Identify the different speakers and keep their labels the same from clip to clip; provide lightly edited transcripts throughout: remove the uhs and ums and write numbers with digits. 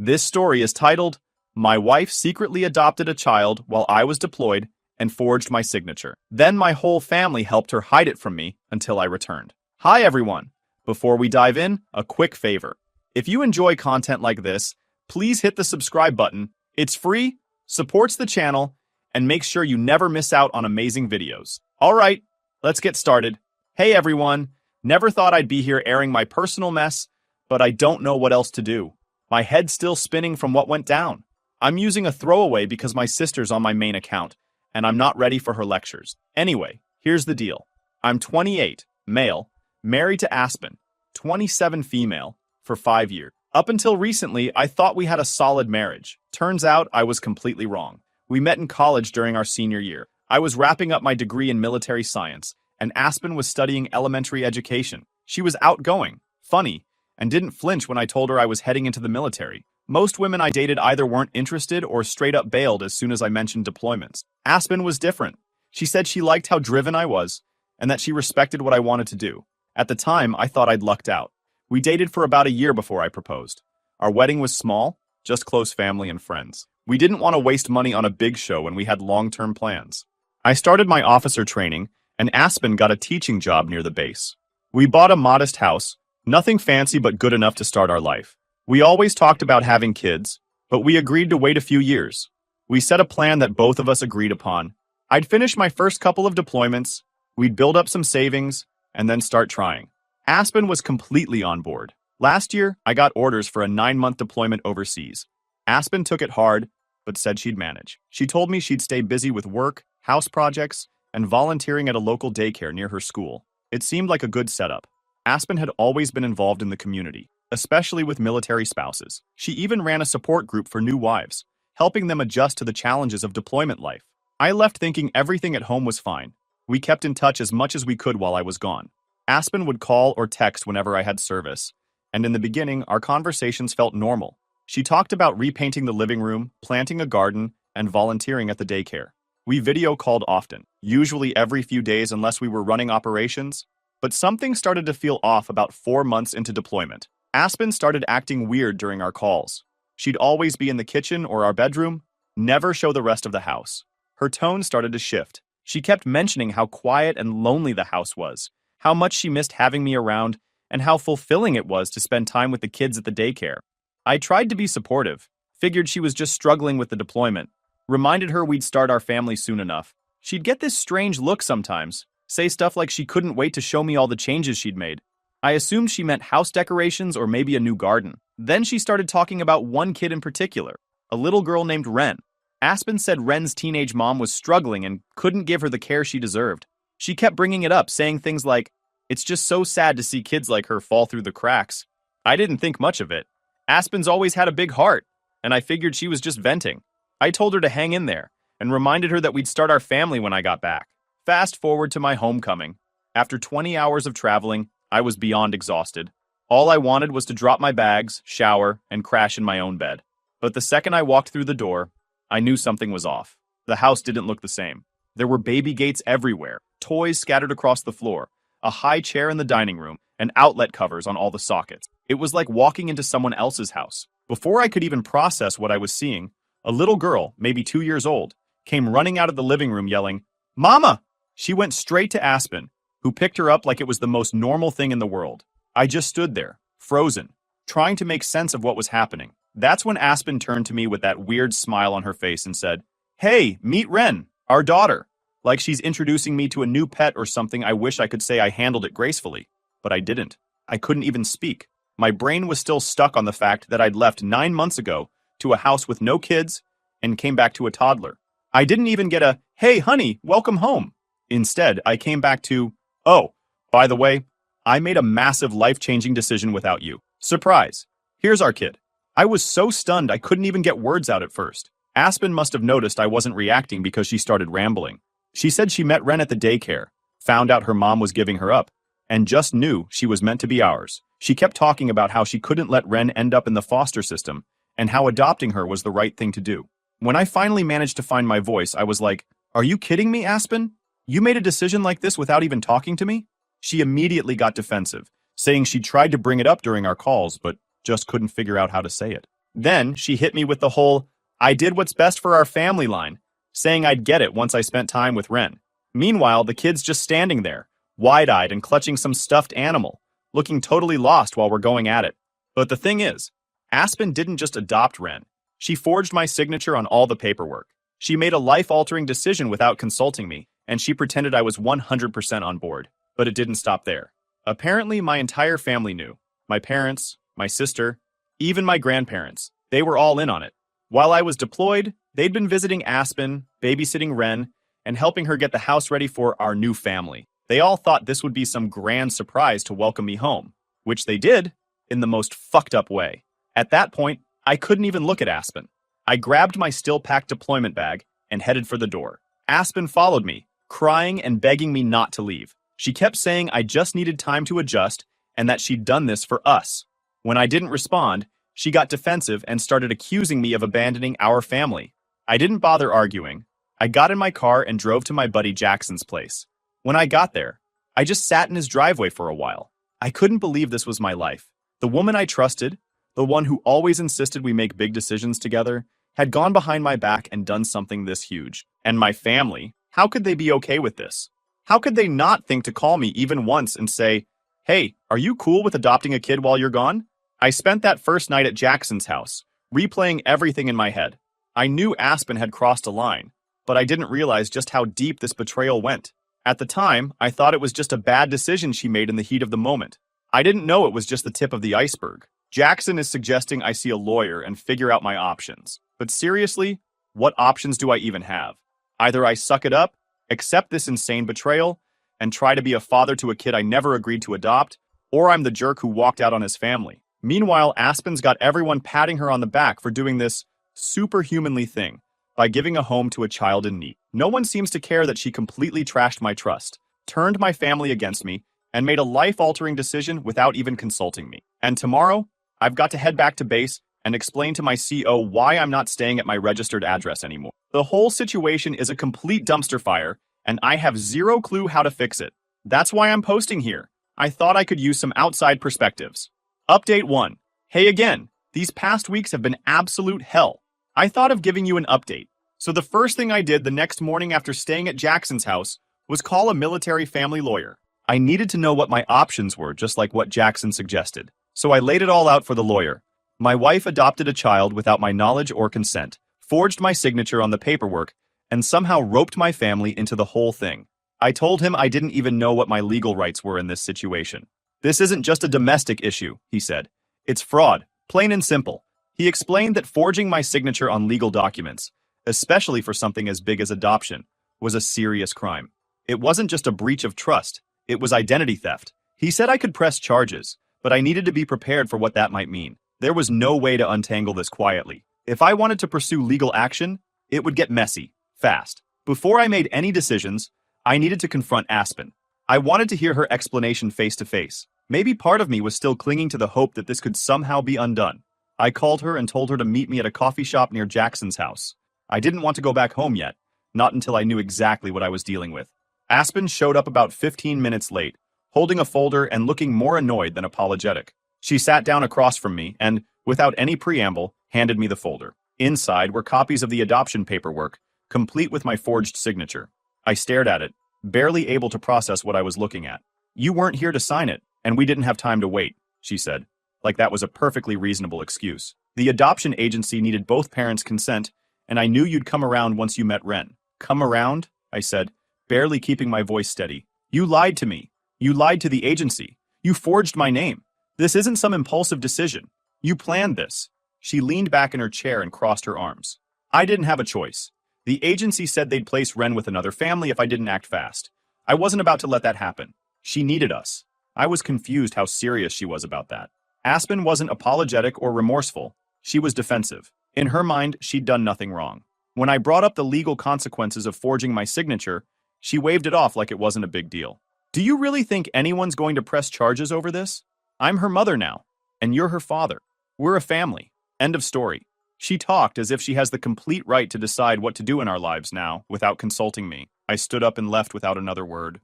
Speaker 1: This story is titled, My Wife Secretly Adopted a Child While I Was Deployed and Forged My Signature. Then my whole family helped her hide it from me until I returned. Hi everyone! Before we dive in, a quick favor. If you enjoy content like this, please hit the subscribe button. It's free, supports the channel, and makes sure you never miss out on amazing videos. Alright, let's get started. Hey everyone! Never thought I'd be here airing my personal mess, but I don't know what else to do. My head's still spinning from what went down. I'm using a throwaway because my sister's on my main account, and I'm not ready for her lectures. Anyway, here's the deal. I'm 28, male, married to Aspen, 27 female, for 5 years. Up until recently, I thought we had a solid marriage. Turns out I was completely wrong. We met in college during our senior year. I was wrapping up my degree in military science, and Aspen was studying elementary education. She was outgoing, funny, and didn't flinch when I told her I was heading into the military. Most women I dated either weren't interested or straight up bailed as soon as I mentioned deployments. Aspen was different. She said she liked how driven I was, and that she respected what I wanted to do. At the time, I thought I'd lucked out. We dated for about a year before I proposed. Our wedding was small, just close family and friends. We didn't want to waste money on a big show when we had long-term plans. I started my officer training, and Aspen got a teaching job near the base. We bought a modest house, nothing fancy but good enough to start our life. We always talked about having kids, but we agreed to wait a few years. We set a plan that both of us agreed upon. I'd finish my first couple of deployments, we'd build up some savings, and then start trying. Aspen was completely on board. Last year, I got orders for a 9-month deployment overseas. Aspen took it hard, but said she'd manage. She told me she'd stay busy with work, house projects, and volunteering at a local daycare near her school. It seemed like a good setup. Aspen had always been involved in the community, especially with military spouses. She even ran a support group for new wives, helping them adjust to the challenges of deployment life. I left thinking everything at home was fine. We kept in touch as much as we could while I was gone. Aspen would call or text whenever I had service, and in the beginning, our conversations felt normal. She talked about repainting the living room, planting a garden, and volunteering at the daycare. We video called often, usually every few days unless we were running operations, but something started to feel off about 4 months into deployment. Aspen started acting weird during our calls. She'd always be in the kitchen or our bedroom, never show the rest of the house. Her tone started to shift. She kept mentioning how quiet and lonely the house was, how much she missed having me around, and how fulfilling it was to spend time with the kids at the daycare. I tried to be supportive, figured she was just struggling with the deployment, reminded her we'd start our family soon enough. She'd get this strange look sometimes, say stuff like she couldn't wait to show me all the changes she'd made. I assumed she meant house decorations or maybe a new garden. Then she started talking about one kid in particular, a little girl named Ren. Aspen said Ren's teenage mom was struggling and couldn't give her the care she deserved. She kept bringing it up, saying things like, "It's just so sad to see kids like her fall through the cracks." I didn't think much of it. Aspen's always had a big heart, and I figured she was just venting. I told her to hang in there, and reminded her that we'd start our family when I got back. Fast forward to my homecoming. After 20 hours of traveling, I was beyond exhausted. All I wanted was to drop my bags, shower, and crash in my own bed. But the second I walked through the door, I knew something was off. The house didn't look the same. There were baby gates everywhere, toys scattered across the floor, a high chair in the dining room, and outlet covers on all the sockets. It was like walking into someone else's house. Before I could even process what I was seeing, a little girl, maybe 2 years old, came running out of the living room yelling, "Mama!" She went straight to Aspen, who picked her up like it was the most normal thing in the world. I just stood there, frozen, trying to make sense of what was happening. That's when Aspen turned to me with that weird smile on her face and said, "Hey, meet Ren, our daughter." Like she's introducing me to a new pet or something. I wish I could say I handled it gracefully, but I didn't. I couldn't even speak. My brain was still stuck on the fact that I'd left 9 months ago to a house with no kids and came back to a toddler. I didn't even get a, "Hey, honey, welcome home." Instead, I came back to, "Oh, by the way, I made a massive life-changing decision without you. Surprise. Here's our kid." I was so stunned I couldn't even get words out at first. Aspen must have noticed I wasn't reacting because she started rambling. She said she met Ren at the daycare, found out her mom was giving her up, and just knew she was meant to be ours. She kept talking about how she couldn't let Ren end up in the foster system, and how adopting her was the right thing to do. When I finally managed to find my voice, I was like, "Are you kidding me, Aspen? You made a decision like this without even talking to me?" She immediately got defensive, saying she tried to bring it up during our calls, but just couldn't figure out how to say it. Then she hit me with the whole, "I did what's best for our family" line, saying I'd get it once I spent time with Ren. Meanwhile, the kid's just standing there, wide-eyed and clutching some stuffed animal, looking totally lost while we're going at it. But the thing is, Aspen didn't just adopt Ren. She forged my signature on all the paperwork. She made a life-altering decision without consulting me, and she pretended I was 100% on board. But it didn't stop there. Apparently, my entire family knew. My parents, my sister, even my grandparents. They were all in on it. While I was deployed, they'd been visiting Aspen, babysitting Ren, and helping her get the house ready for our new family. They all thought this would be some grand surprise to welcome me home, which they did, in the most fucked up way. At that point, I couldn't even look at Aspen. I grabbed my still-packed deployment bag and headed for the door. Aspen followed me, crying and begging me not to leave. She kept saying I just needed time to adjust and that she'd done this for us. When I didn't respond, she got defensive and started accusing me of abandoning our family. I didn't bother arguing. I got in my car and drove to my buddy Jackson's place. When I got there, I just sat in his driveway for a while. I couldn't believe this was my life. The woman I trusted, the one who always insisted we make big decisions together, had gone behind my back and done something this huge. And my family, how could they be okay with this? How could they not think to call me even once and say, "Hey, are you cool with adopting a kid while you're gone?" I spent that first night at Jackson's house, replaying everything in my head. I knew Aspen had crossed a line, but I didn't realize just how deep this betrayal went. At the time, I thought it was just a bad decision she made in the heat of the moment. I didn't know it was just the tip of the iceberg. Jackson is suggesting I see a lawyer and figure out my options. But seriously, what options do I even have? Either I suck it up, accept this insane betrayal, and try to be a father to a kid I never agreed to adopt, or I'm the jerk who walked out on his family. Meanwhile, Aspen's got everyone patting her on the back for doing this superhumanly thing by giving a home to a child in need. No one seems to care that she completely trashed my trust, turned my family against me, and made a life-altering decision without even consulting me. And tomorrow, I've got to head back to base and explain to my CO why I'm not staying at my registered address anymore. The whole situation is a complete dumpster fire, and I have zero clue how to fix it. That's why I'm posting here. I thought I could use some outside perspectives. Update 1. Hey again, these past weeks have been absolute hell. I thought of giving you an update. So the first thing I did the next morning after staying at Jackson's house was call a military family lawyer. I needed to know what my options were, just like what Jackson suggested. So I laid it all out for the lawyer. My wife adopted a child without my knowledge or consent, forged my signature on the paperwork, and somehow roped my family into the whole thing. I told him I didn't even know what my legal rights were in this situation. "This isn't just a domestic issue," he said. "It's fraud, plain and simple." He explained that forging my signature on legal documents, especially for something as big as adoption, was a serious crime. It wasn't just a breach of trust, it was identity theft. He said I could press charges, but I needed to be prepared for what that might mean. There was no way to untangle this quietly. If I wanted to pursue legal action, it would get messy, fast. Before I made any decisions, I needed to confront Aspen. I wanted to hear her explanation face to face. Maybe part of me was still clinging to the hope that this could somehow be undone. I called her and told her to meet me at a coffee shop near Jackson's house. I didn't want to go back home yet, not until I knew exactly what I was dealing with. Aspen showed up about 15 minutes late, holding a folder and looking more annoyed than apologetic. She sat down across from me and, without any preamble, handed me the folder. Inside were copies of the adoption paperwork, complete with my forged signature. I stared at it, barely able to process what I was looking at. "You weren't here to sign it, and we didn't have time to wait," she said, like that was a perfectly reasonable excuse. "The adoption agency needed both parents' consent, and I knew you'd come around once you met Ren." "Come around?" I said, barely keeping my voice steady. "You lied to me. You lied to the agency. You forged my name. This isn't some impulsive decision. You planned this." She leaned back in her chair and crossed her arms. "I didn't have a choice. The agency said they'd place Ren with another family if I didn't act fast. I wasn't about to let that happen. She needed us." I was confused how serious she was about that. Aspen wasn't apologetic or remorseful. She was defensive. In her mind, she'd done nothing wrong. When I brought up the legal consequences of forging my signature, she waved it off like it wasn't a big deal. "Do you really think anyone's going to press charges over this? I'm her mother now, and you're her father. We're a family. End of story." She talked as if she has the complete right to decide what to do in our lives now, without consulting me. I stood up and left without another word.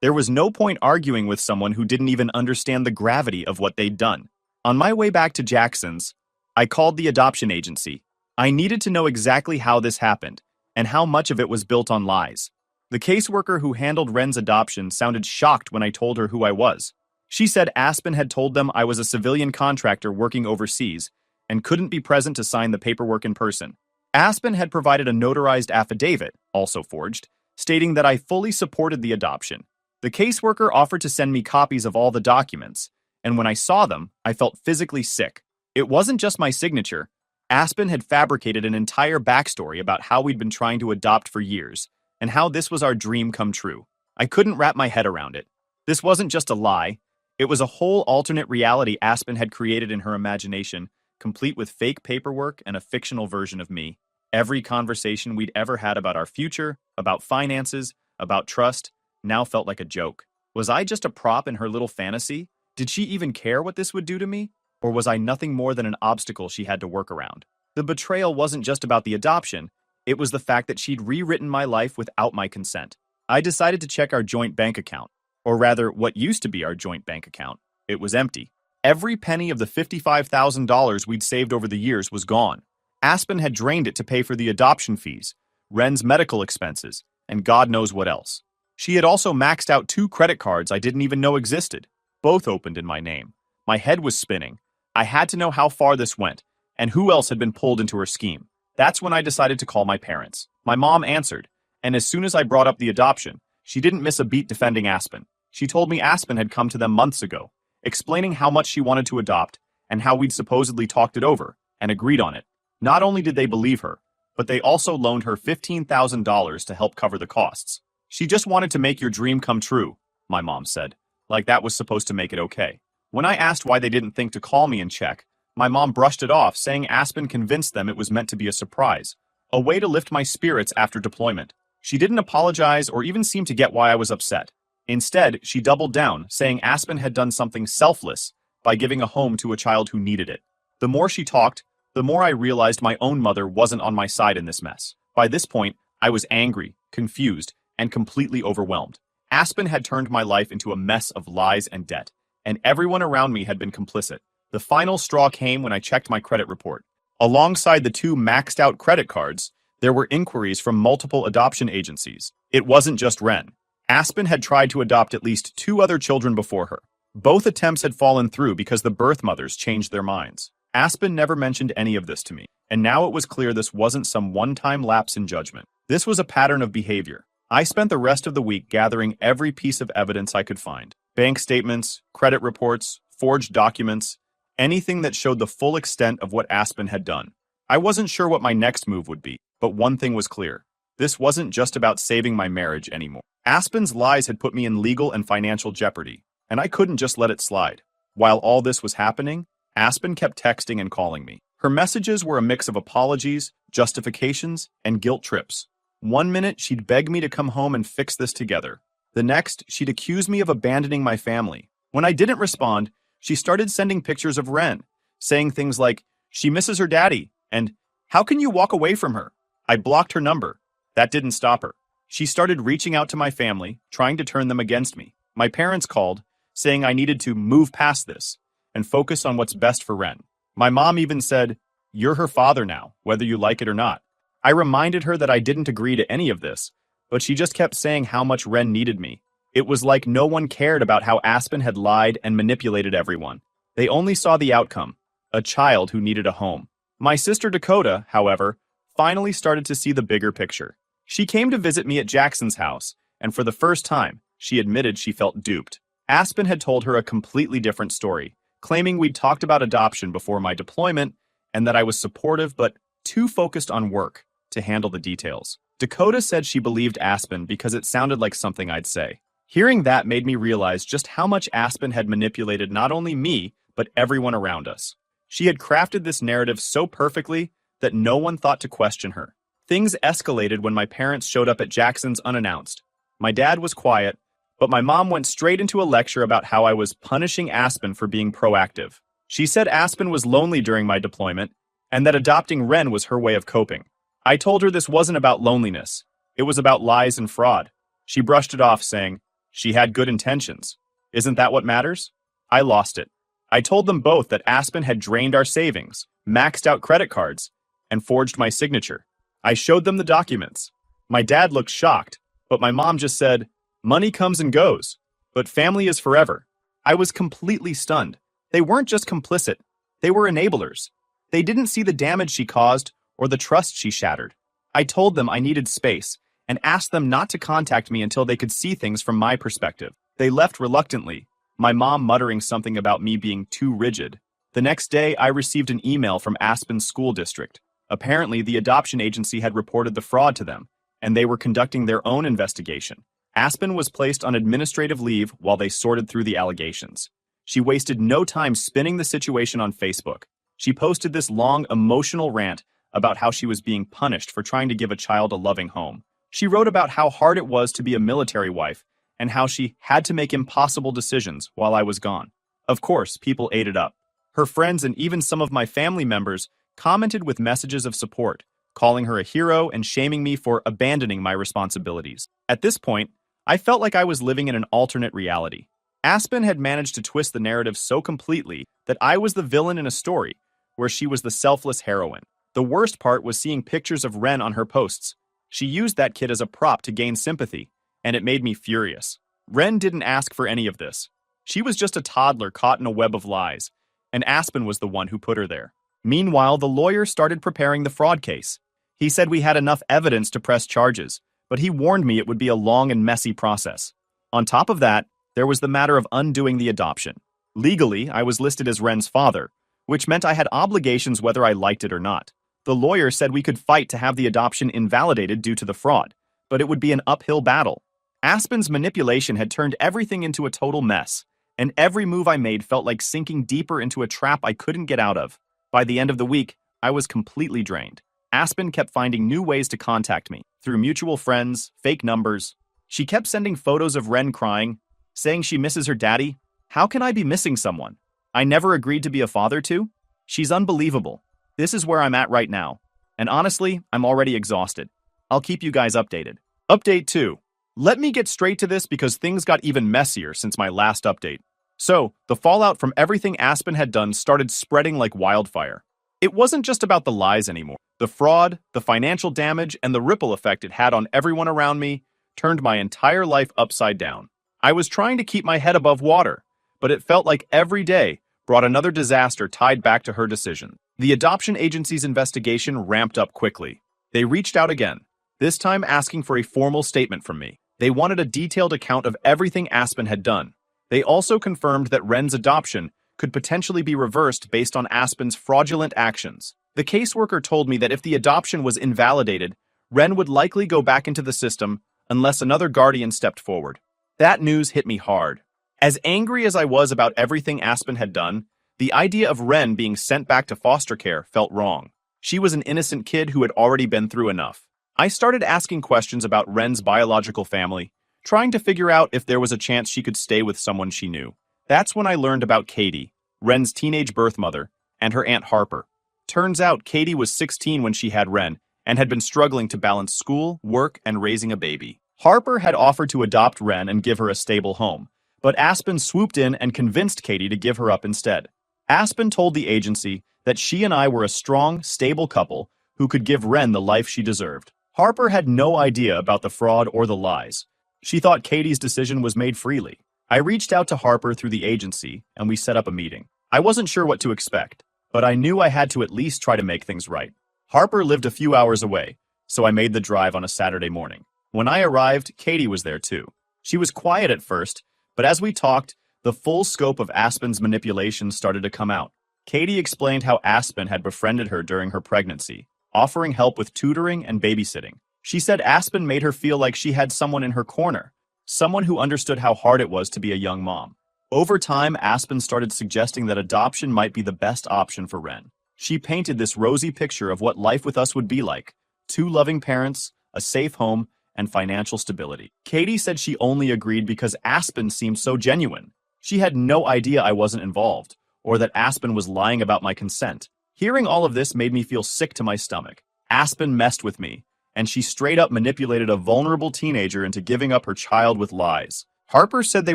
Speaker 1: There was no point arguing with someone who didn't even understand the gravity of what they'd done. On my way back to Jackson's, I called the adoption agency. I needed to know exactly how this happened and how much of it was built on lies. The caseworker who handled Ren's adoption sounded shocked when I told her who I was. She said Aspen had told them I was a civilian contractor working overseas and couldn't be present to sign the paperwork in person. Aspen had provided a notarized affidavit, also forged, stating that I fully supported the adoption. The caseworker offered to send me copies of all the documents, and when I saw them, I felt physically sick. It wasn't just my signature. Aspen had fabricated an entire backstory about how we'd been trying to adopt for years, and how this was our dream come true. I couldn't wrap my head around it. This wasn't just a lie. It was a whole alternate reality Aspen had created in her imagination, complete with fake paperwork and a fictional version of me. Every conversation we'd ever had about our future, about finances, about trust, now felt like a joke. Was I just a prop in her little fantasy? Did she even care what this would do to me? Or was I nothing more than an obstacle she had to work around? The betrayal wasn't just about the adoption. It was the fact that she'd rewritten my life without my consent. I decided to check our joint bank account, or rather, what used to be our joint bank account. It was empty. Every penny of the $55,000 we'd saved over the years was gone. Aspen had drained it to pay for the adoption fees, Ren's medical expenses, and God knows what else. She had also maxed out 2 credit cards I didn't even know existed, both opened in my name. My head was spinning. I had to know how far this went, and who else had been pulled into her scheme. That's when I decided to call my parents. My mom answered, and as soon as I brought up the adoption, she didn't miss a beat defending Aspen. She told me Aspen had come to them months ago, explaining how much she wanted to adopt and how we'd supposedly talked it over and agreed on it. Not only did they believe her, but they also loaned her $15,000 to help cover the costs. She just wanted to make your dream come true, my mom said, like that was supposed to make it okay. When I asked why they didn't think to call me and check, my mom brushed it off, saying Aspen convinced them it was meant to be a surprise, a way to lift my spirits after deployment. She didn't apologize or even seem to get why I was upset. Instead, she doubled down, saying Aspen had done something selfless by giving a home to a child who needed it. The more she talked, the more I realized my own mother wasn't on my side in this mess. By this point, I was angry, confused, and completely overwhelmed. Aspen had turned my life into a mess of lies and debt, and everyone around me had been complicit. The final straw came when I checked my credit report. Alongside the 2 maxed-out credit cards, there were inquiries from multiple adoption agencies. It wasn't just Ren. Aspen had tried to adopt at least 2 other children before her. Both attempts had fallen through because the birth mothers changed their minds. Aspen never mentioned any of this to me, and now it was clear this wasn't some one-time lapse in judgment. This was a pattern of behavior. I spent the rest of the week gathering every piece of evidence I could find. Bank statements, credit reports, forged documents, anything that showed the full extent of what Aspen had done. I wasn't sure what my next move would be, but one thing was clear. This wasn't just about saving my marriage anymore. Aspen's lies had put me in legal and financial jeopardy, and I couldn't just let it slide. While all this was happening, Aspen kept texting and calling me. Her messages were a mix of apologies, justifications, and guilt trips. One minute, she'd beg me to come home and fix this together. The next, she'd accuse me of abandoning my family. When I didn't respond, she started sending pictures of Ren, saying things like, she misses her daddy, and how can you walk away from her? I blocked her number. That didn't stop her. She started reaching out to my family, trying to turn them against me. My parents called, saying I needed to move past this and focus on what's best for Ren. My mom even said, you're her father now, whether you like it or not. I reminded her that I didn't agree to any of this, but she just kept saying how much Ren needed me. It was like no one cared about how Aspen had lied and manipulated everyone. They only saw the outcome, a child who needed a home. My sister Dakota, however, finally started to see the bigger picture. She came to visit me at Jackson's house, and for the first time, she admitted she felt duped. Aspen had told her a completely different story, claiming we'd talked about adoption before my deployment and that I was supportive but too focused on work to handle the details. Dakota said she believed Aspen because it sounded like something I'd say. Hearing that made me realize just how much Aspen had manipulated not only me, but everyone around us. She had crafted this narrative so perfectly that no one thought to question her. Things escalated when my parents showed up at Jackson's unannounced. My dad was quiet, but my mom went straight into a lecture about how I was punishing Aspen for being proactive. She said Aspen was lonely during my deployment, and that adopting Ren was her way of coping. I told her this wasn't about loneliness. It was about lies and fraud. She brushed it off, saying, she had good intentions. Isn't that what matters? I lost it. I told them both that Aspen had drained our savings, maxed out credit cards, and forged my signature. I showed them the documents. My dad looked shocked, but my mom just said, "Money comes and goes, but family is forever." I was completely stunned. They weren't just complicit, they were enablers. They didn't see the damage she caused or the trust she shattered. I told them I needed space and asked them not to contact me until they could see things from my perspective. They left reluctantly, my mom muttering something about me being too rigid. The next day, I received an email from Aspen's school district. Apparently, the adoption agency had reported the fraud to them, and they were conducting their own investigation. Aspen was placed on administrative leave while they sorted through the allegations. She wasted no time spinning the situation on Facebook. She posted this long, emotional rant about how she was being punished for trying to give a child a loving home. She wrote about how hard it was to be a military wife and how she had to make impossible decisions while I was gone. Of course, people ate it up. Her friends and even some of my family members commented with messages of support, calling her a hero and shaming me for abandoning my responsibilities. At this point, I felt like I was living in an alternate reality. Aspen had managed to twist the narrative so completely that I was the villain in a story where she was the selfless heroine. The worst part was seeing pictures of Ren on her posts. She used that kid as a prop to gain sympathy, and it made me furious. Ren didn't ask for any of this. She was just a toddler caught in a web of lies, and Aspen was the one who put her there. Meanwhile, the lawyer started preparing the fraud case. He said we had enough evidence to press charges, but he warned me it would be a long and messy process. On top of that, there was the matter of undoing the adoption. Legally, I was listed as Ren's father, which meant I had obligations whether I liked it or not. The lawyer said we could fight to have the adoption invalidated due to the fraud, but it would be an uphill battle. Aspen's manipulation had turned everything into a total mess, and every move I made felt like sinking deeper into a trap I couldn't get out of. By the end of the week, I was completely drained. Aspen kept finding new ways to contact me, through mutual friends, fake numbers. She kept sending photos of Ren crying, saying she misses her daddy. How can I be missing someone I never agreed to be a father to? She's unbelievable. This is where I'm at right now, and honestly, I'm already exhausted. I'll keep you guys updated. Update 2. Let me get straight to this because things got even messier since my last update. So, the fallout from everything Aspen had done started spreading like wildfire. It wasn't just about the lies anymore. The fraud, the financial damage, and the ripple effect it had on everyone around me turned my entire life upside down. I was trying to keep my head above water, but it felt like every day brought another disaster tied back to her decision. The adoption agency's investigation ramped up quickly. They reached out again, this time asking for a formal statement from me. They wanted a detailed account of everything Aspen had done. They also confirmed that Ren's adoption could potentially be reversed based on Aspen's fraudulent actions. The caseworker told me that if the adoption was invalidated, Ren would likely go back into the system unless another guardian stepped forward. That news hit me hard. As angry as I was about everything Aspen had done, the idea of Ren being sent back to foster care felt wrong. She was an innocent kid who had already been through enough. I started asking questions about Ren's biological family, trying to figure out if there was a chance she could stay with someone she knew. That's when I learned about Katie, Ren's teenage birth mother, and her Aunt Harper. Turns out Katie was 16 when she had Ren and had been struggling to balance school, work, and raising a baby. Harper had offered to adopt Ren and give her a stable home, but Aspen swooped in and convinced Katie to give her up instead. Aspen told the agency that she and I were a strong, stable couple who could give Ren the life she deserved. Harper had no idea about the fraud or the lies. She thought Katie's decision was made freely. I reached out to Harper through the agency, and we set up a meeting. I wasn't sure what to expect, but I knew I had to at least try to make things right. Harper lived a few hours away, so I made the drive on a Saturday morning. When I arrived, Katie was there too. She was quiet at first, but as we talked, the full scope of Aspen's manipulations started to come out. Katie explained how Aspen had befriended her during her pregnancy, offering help with tutoring and babysitting. She said Aspen made her feel like she had someone in her corner, someone who understood how hard it was to be a young mom. Over time, Aspen started suggesting that adoption might be the best option for Ren. She painted this rosy picture of what life with us would be like: 2 loving parents, a safe home, and financial stability. Katie said she only agreed because Aspen seemed so genuine. She had no idea I wasn't involved, or that Aspen was lying about my consent. Hearing all of this made me feel sick to my stomach. Aspen messed with me, and she straight up manipulated a vulnerable teenager into giving up her child with lies. Harper said they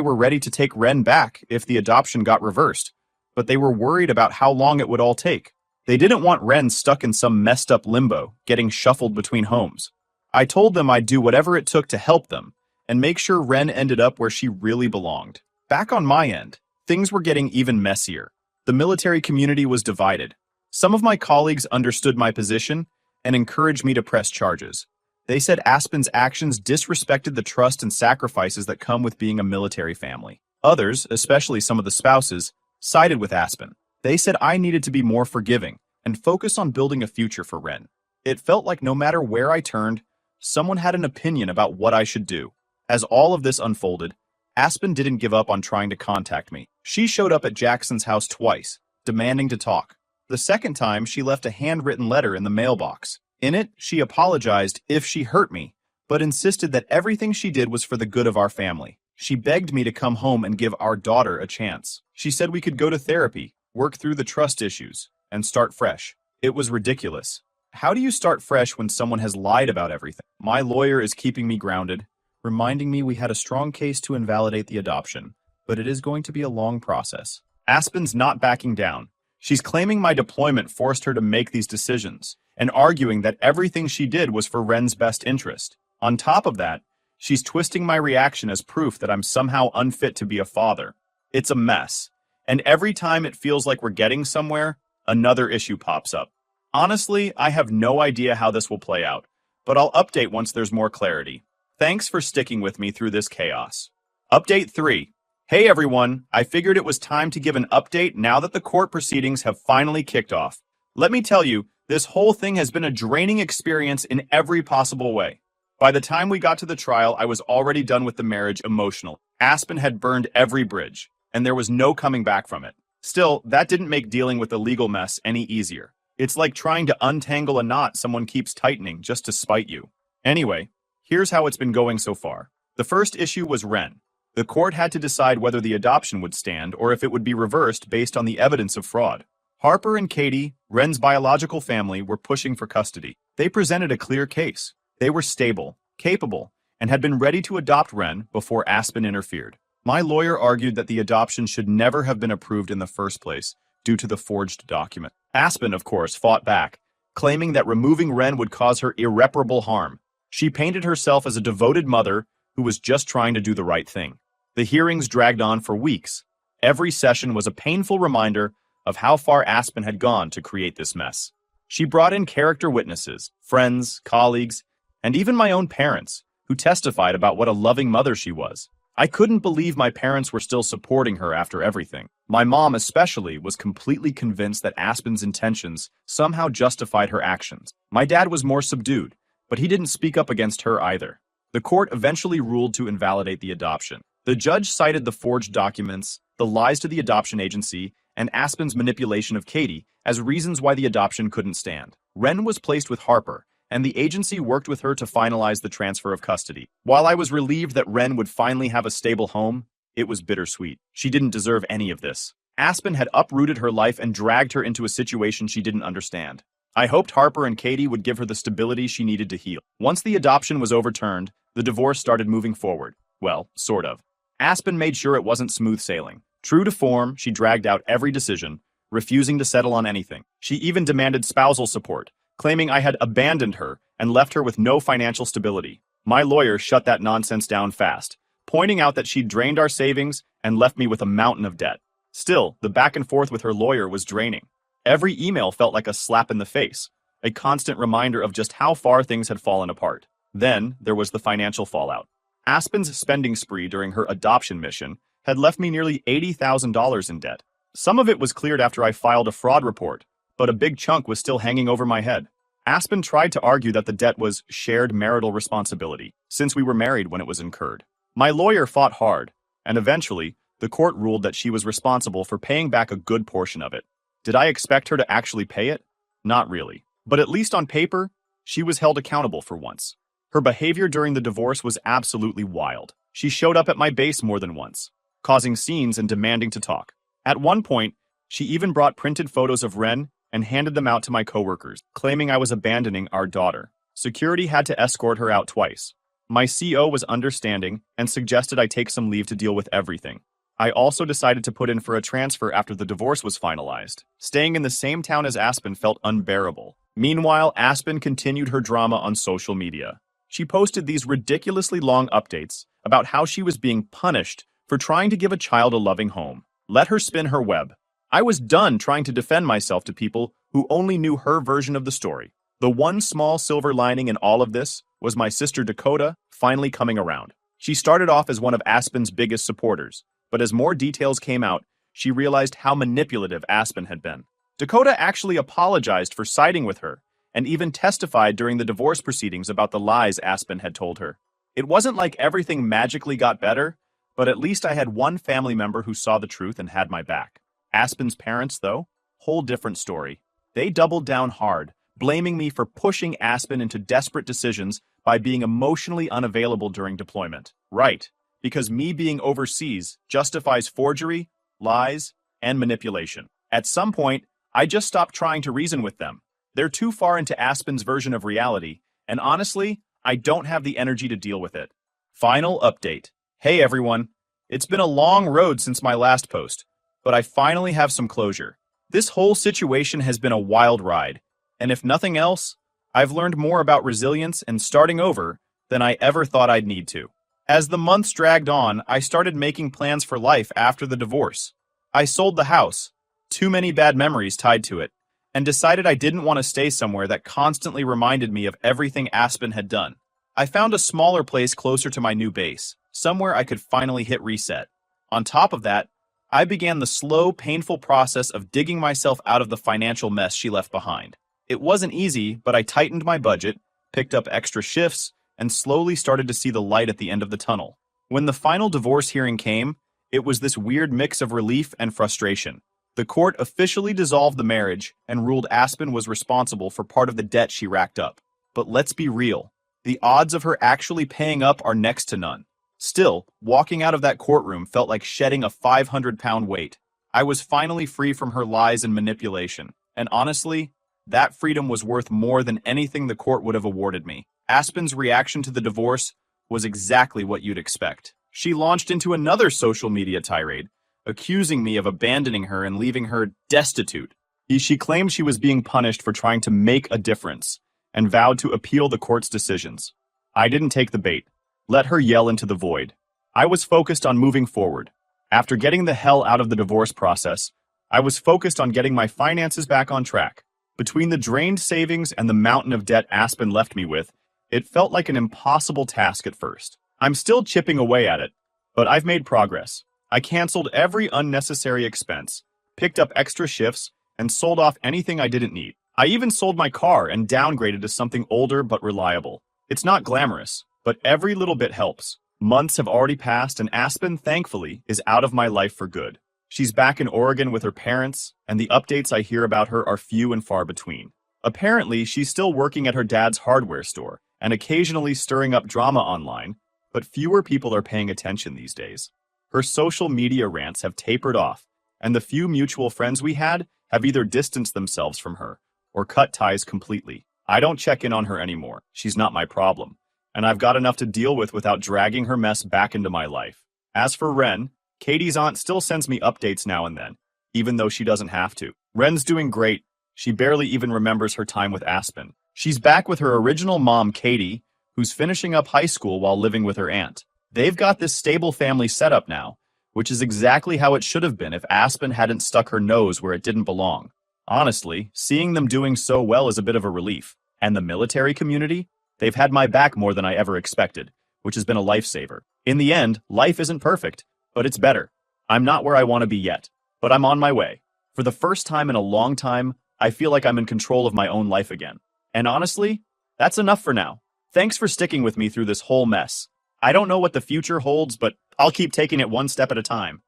Speaker 1: were ready to take Ren back if the adoption got reversed, but they were worried about how long it would all take. They didn't want Ren stuck in some messed up limbo, getting shuffled between homes. I told them I'd do whatever it took to help them, and make sure Ren ended up where she really belonged. Back on my end, things were getting even messier. The military community was divided. Some of my colleagues understood my position and encouraged me to press charges. They said Aspen's actions disrespected the trust and sacrifices that come with being a military family. Others, especially some of the spouses, sided with Aspen. They said I needed to be more forgiving and focus on building a future for Ren. It felt like no matter where I turned, someone had an opinion about what I should do. As all of this unfolded, Aspen didn't give up on trying to contact me. She showed up at Jackson's house twice, demanding to talk. The second time, she left a handwritten letter in the mailbox. In it, she apologized if she hurt me, but insisted that everything she did was for the good of our family. She begged me to come home and give our daughter a chance. She said we could go to therapy, work through the trust issues, and start fresh. It was ridiculous. How do you start fresh when someone has lied about everything? My lawyer is keeping me grounded, reminding me we had a strong case to invalidate the adoption, but it is going to be a long process. Aspen's not backing down. She's claiming my deployment forced her to make these decisions, and arguing that everything she did was for Ren's best interest. On top of that, she's twisting my reaction as proof that I'm somehow unfit to be a father. It's a mess, and every time it feels like we're getting somewhere, another issue pops up. Honestly, I have no idea how this will play out, but I'll update once there's more clarity. Thanks for sticking with me through this chaos. Update 3. Hey everyone, I figured it was time to give an update now that the court proceedings have finally kicked off. Let me tell you, this whole thing has been a draining experience in every possible way. By the time we got to the trial, I was already done with the marriage emotionally. Aspen had burned every bridge, and there was no coming back from it. Still, that didn't make dealing with the legal mess any easier. It's like trying to untangle a knot someone keeps tightening just to spite you. Anyway, here's how it's been going so far. The first issue was Ren. The court had to decide whether the adoption would stand or if it would be reversed based on the evidence of fraud. Harper and Katie, Ren's biological family, were pushing for custody. They presented a clear case. They were stable, capable, and had been ready to adopt Ren before Aspen interfered. My lawyer argued that the adoption should never have been approved in the first place due to the forged document. Aspen, of course, fought back, claiming that removing Ren would cause her irreparable harm. She painted herself as a devoted mother who was just trying to do the right thing. The hearings dragged on for weeks. Every session was a painful reminder of how far Aspen had gone to create this mess. She brought in character witnesses, friends, colleagues, and even my own parents, who testified about what a loving mother she was. I couldn't believe my parents were still supporting her after everything. My mom especially was completely convinced that Aspen's intentions somehow justified her actions. My dad was more subdued, but he didn't speak up against her either. The court eventually ruled to invalidate the adoption. The judge cited the forged documents, the lies to the adoption agency, and Aspen's manipulation of Katie as reasons why the adoption couldn't stand. Ren was placed with Harper, and the agency worked with her to finalize the transfer of custody. While I was relieved that Ren would finally have a stable home, it was bittersweet. She didn't deserve any of this. Aspen had uprooted her life and dragged her into a situation she didn't understand. I hoped Harper and Katie would give her the stability she needed to heal. Once the adoption was overturned, the divorce started moving forward. Well, sort of. Aspen made sure it wasn't smooth sailing. True to form, she dragged out every decision, refusing to settle on anything. She even demanded spousal support, claiming I had abandoned her and left her with no financial stability. My lawyer shut that nonsense down fast, pointing out that she'd drained our savings and left me with a mountain of debt. Still, the back and forth with her lawyer was draining. Every email felt like a slap in the face, a constant reminder of just how far things had fallen apart. Then, there was the financial fallout. Aspen's spending spree during her adoption mission had left me nearly $80,000 in debt. Some of it was cleared after I filed a fraud report, but a big chunk was still hanging over my head. Aspen tried to argue that the debt was shared marital responsibility, since we were married when it was incurred. My lawyer fought hard, and eventually, the court ruled that she was responsible for paying back a good portion of it. Did I expect her to actually pay it? Not really. But at least on paper, she was held accountable for once. Her behavior during the divorce was absolutely wild. She showed up at my base more than once, causing scenes and demanding to talk. At one point, she even brought printed photos of Ren and handed them out to my coworkers, claiming I was abandoning our daughter. Security had to escort her out twice. My CO was understanding and suggested I take some leave to deal with everything. I also decided to put in for a transfer after the divorce was finalized. Staying in the same town as Aspen felt unbearable. Meanwhile, Aspen continued her drama on social media. She posted these ridiculously long updates about how she was being punished for trying to give a child a loving home. Let her spin her web. I was done trying to defend myself to people who only knew her version of the story. The one small silver lining in all of this was my sister Dakota finally coming around. She started off as one of Aspen's biggest supporters, but as more details came out, she realized how manipulative Aspen had been. Dakota actually apologized for siding with her and even testified during the divorce proceedings about the lies Aspen had told her. It wasn't like everything magically got better, but at least I had one family member who saw the truth and had my back. Aspen's parents, though, whole different story. They doubled down hard, blaming me for pushing Aspen into desperate decisions by being emotionally unavailable during deployment. Right, because me being overseas justifies forgery, lies, and manipulation. At some point, I just stopped trying to reason with them. They're too far into Aspen's version of reality, and honestly, I don't have the energy to deal with it. Final update. Hey everyone, it's been a long road since my last post, but I finally have some closure. This whole situation has been a wild ride, and if nothing else, I've learned more about resilience and starting over than I ever thought I'd need to. As the months dragged on, I started making plans for life after the divorce. I sold the house, too many bad memories tied to it, and decided I didn't want to stay somewhere that constantly reminded me of everything Aspen had done. I found a smaller place closer to my new base, somewhere I could finally hit reset. On top of that, I began the slow, painful process of digging myself out of the financial mess she left behind. It wasn't easy, but I tightened my budget, picked up extra shifts, and slowly started to see the light at the end of the tunnel. When the final divorce hearing came, it was this weird mix of relief and frustration. The court officially dissolved the marriage and ruled Aspen was responsible for part of the debt she racked up. But let's be real, the odds of her actually paying up are next to none. Still, walking out of that courtroom felt like shedding a 500-pound weight. I was finally free from her lies and manipulation, and honestly, that freedom was worth more than anything the court would have awarded me. Aspen's reaction to the divorce was exactly what you'd expect. She launched into another social media tirade, accusing me of abandoning her and leaving her destitute. She claimed she was being punished for trying to make a difference, and vowed to appeal the court's decisions. I didn't take the bait. Let her yell into the void. I was focused on moving forward. After getting the hell out of the divorce process, I was focused on getting my finances back on track. Between the drained savings and the mountain of debt Aspen left me with, it felt like an impossible task at first. I'm still chipping away at it, but I've made progress. I canceled every unnecessary expense, picked up extra shifts, and sold off anything I didn't need. I even sold my car and downgraded to something older but reliable. It's not glamorous, but every little bit helps. Months have already passed, and Aspen, thankfully, is out of my life for good. She's back in Oregon with her parents, and the updates I hear about her are few and far between. Apparently, she's still working at her dad's hardware store and occasionally stirring up drama online, but fewer people are paying attention these days. Her social media rants have tapered off, and the few mutual friends we had have either distanced themselves from her or cut ties completely. I don't check in on her anymore. She's not my problem, and I've got enough to deal with without dragging her mess back into my life. As for Ren, Katie's aunt still sends me updates now and then, even though she doesn't have to. Ren's doing great. She barely even remembers her time with Aspen. She's back with her original mom, Katie, who's finishing up high school while living with her aunt. They've got this stable family setup now, which is exactly how it should have been if Aspen hadn't stuck her nose where it didn't belong. Honestly, seeing them doing so well is a bit of a relief. And the military community? They've had my back more than I ever expected, which has been a lifesaver. In the end, life isn't perfect, but it's better. I'm not where I want to be yet, but I'm on my way. For the first time in a long time, I feel like I'm in control of my own life again. And honestly, that's enough for now. Thanks for sticking with me through this whole mess. I don't know what the future holds, but I'll keep taking it one step at a time.